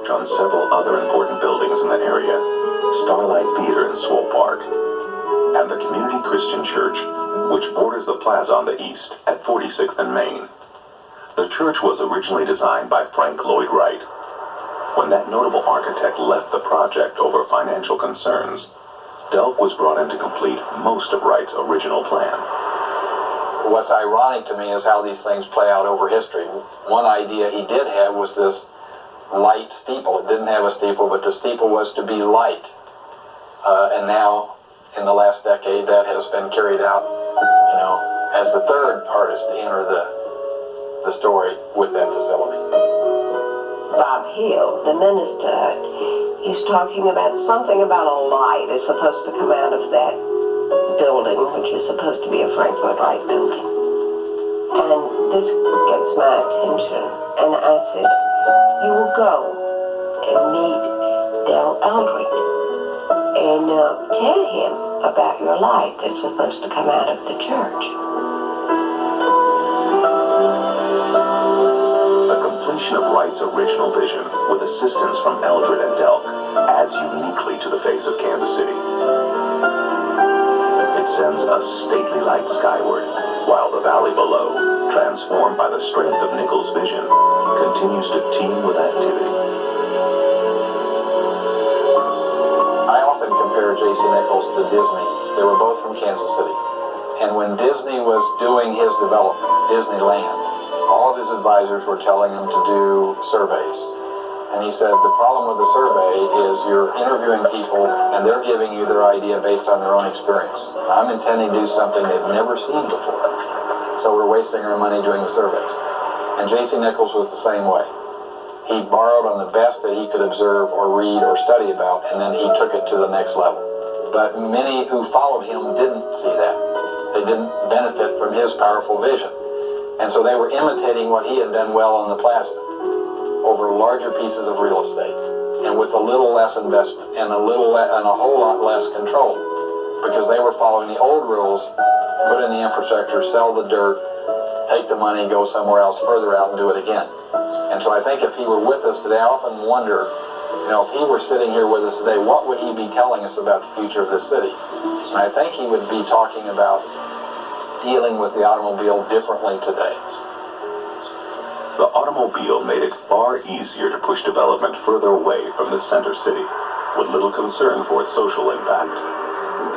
worked on several other important buildings in the area, Starlight Theater in Swope Park, and the Community Christian Church, which borders the plaza on the east at 46th and Main. The church was originally designed by Frank Lloyd Wright. When that notable architect left the project over financial concerns, Delk was brought in to complete most of Wright's original plan. What's ironic to me is how these things play out over history. One idea he did have was this light steeple. It didn't have a steeple, but the steeple was to be light. And now, in the last decade, that has been carried out, as the third artist to enter the story with that facility. Bob Hill, the minister, he's talking about something about a light is supposed to come out of that building, which is supposed to be a Frank Lloyd Wright building. And this gets my attention. And I said, you will go and meet Del Eldred and tell him about your light that's supposed to come out of the church. The completion of Wright's original vision, with assistance from Eldred and Delk, adds uniquely to the face of Kansas City. It sends a stately light skyward, while the valley below, transformed by the strength of Nichols' vision, continues to teem with activity. I often compare J.C. Nichols to Disney. They were both from Kansas City. And when Disney was doing his development, Disneyland, all of his advisors were telling him to do surveys. And he said, the problem with the survey is you're interviewing people and they're giving you their idea based on their own experience. I'm intending to do something they've never seen before. So we're wasting our money doing the surveys. And J.C. Nichols was the same way. He borrowed on the best that he could observe or read or study about, and then he took it to the next level. But many who followed him didn't see that. They didn't benefit from his powerful vision. And so they were imitating what he had done well on the plaza, over larger pieces of real estate, and with a little less investment and a whole lot less control, because they were following the old rules: put in the infrastructure, sell the dirt, take the money, go somewhere else further out and do it again. And so I think if he were with us today, I often wonder, if he were sitting here with us today, what would he be telling us about the future of this city? And I think he would be talking about dealing with the automobile differently today. The automobile made it far easier to push development further away from the center city, with little concern for its social impact.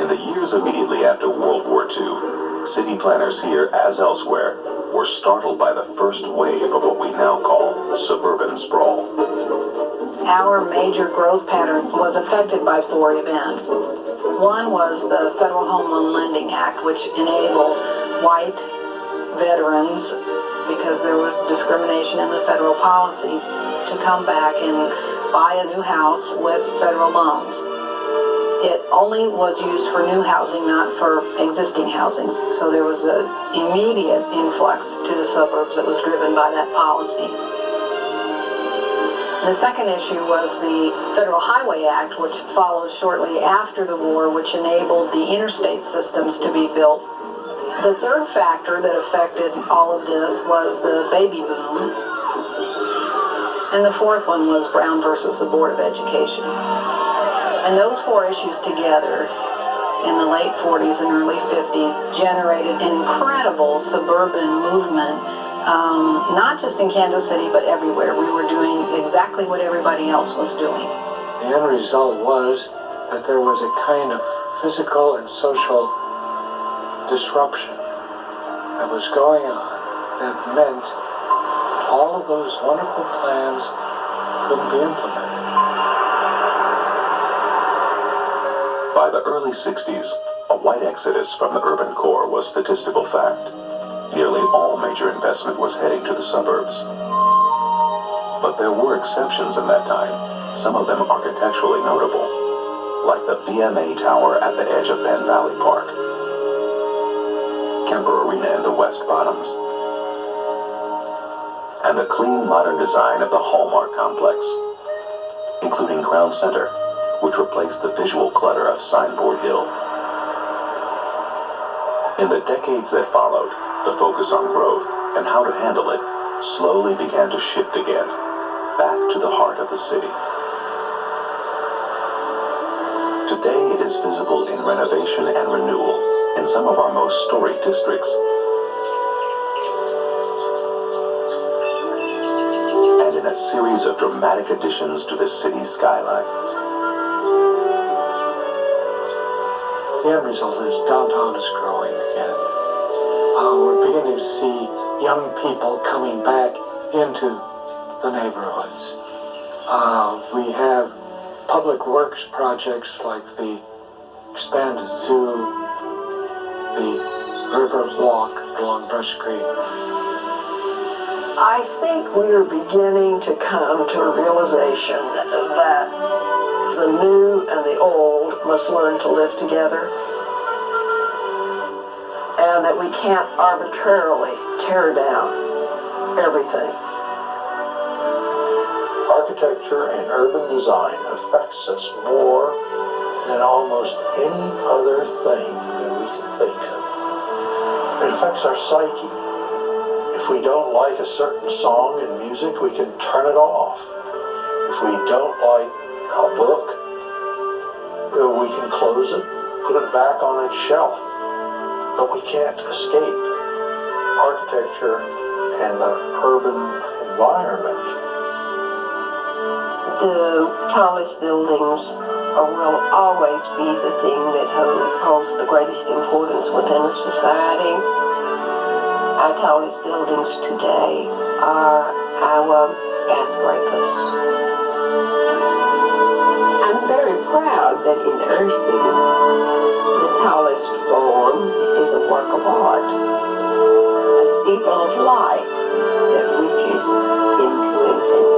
In the years immediately after World War II, city planners here, as elsewhere, were startled by the first wave of what we now call suburban sprawl. Our major growth pattern was affected by 4 events. One was the Federal Home Loan Lending Act, which enabled white veterans, because there was discrimination in the federal policy, to come back and buy a new house with federal loans. It only was used for new housing, not for existing housing. So there was an immediate influx to the suburbs that was driven by that policy. The second issue was the Federal Highway Act, which followed shortly after the war, which enabled the interstate systems to be built. The third factor that affected all of this was the baby boom. And the fourth one was Brown versus the Board of Education. And those 4 issues together in the late 40s and early 50s generated an incredible suburban movement, not just in Kansas City, but everywhere. We were doing exactly what everybody else was doing. The end result was that there was a kind of physical and social disruption that was going on that meant all of those wonderful plans couldn't be implemented. By the early 60s, a white exodus from the urban core was statistical fact. Nearly all major investment was heading to the suburbs. But there were exceptions in that time, some of them architecturally notable, like the BMA Tower at the edge of Penn Valley Park, Kemper Arena in the West Bottoms, and the clean modern design of the Hallmark complex, including Crown Center, which replaced the visual clutter of Signboard Hill. In the decades that followed, the focus on growth and how to handle it slowly began to shift again. back to the heart of the city. Today it is visible in renovation and renewal in some of our most storied districts, and in a series of dramatic additions to the city's skyline. The end result is downtown is growing again. We're beginning to see young people coming back into the neighborhoods. We have public works projects like the expanded zoo, the river walk along Brush Creek. I think we are beginning to come to a realization that the new and the old must learn to live together, and that we can't arbitrarily tear down everything. Architecture and urban design affects us more than almost any other thing that we can think of. It affects our psyche. If we don't like a certain song and music, we can turn it off. If we don't like a book, we can close it, put it back on its shelf. But we can't escape architecture and the urban environment. The tallest buildings will always be the thing that holds the greatest importance within a society. Our tallest buildings today are our skyscrapers. I'm very proud that in Ursu, the tallest form is a work of art, a steeple of light that reaches into infinity.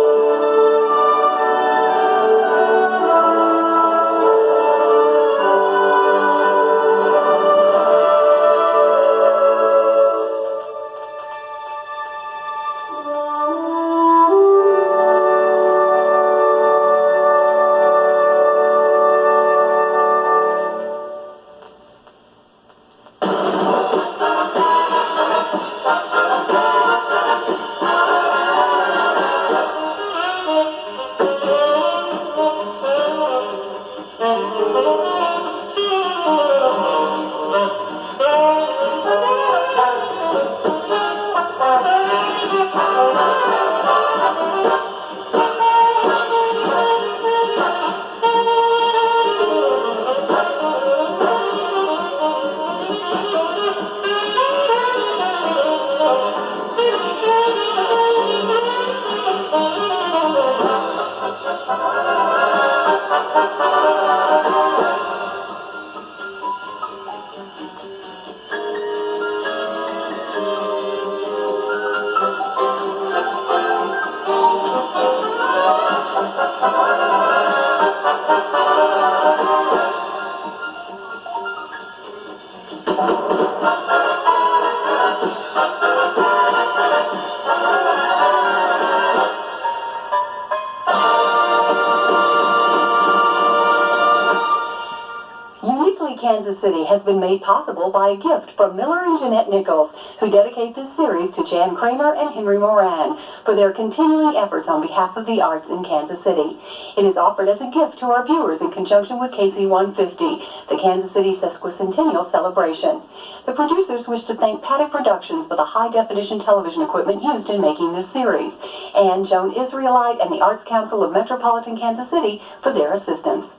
Kansas City has been made possible by a gift from Miller and Jeanette Nichols, who dedicate this series to Jan Kramer and Henry Moran for their continuing efforts on behalf of the arts in Kansas City. It is offered as a gift to our viewers in conjunction with KC 150, the Kansas City Sesquicentennial Celebration. The producers wish to thank Paddock Productions for the high-definition television equipment used in making this series, and Joan Israelite and the Arts Council of Metropolitan Kansas City for their assistance.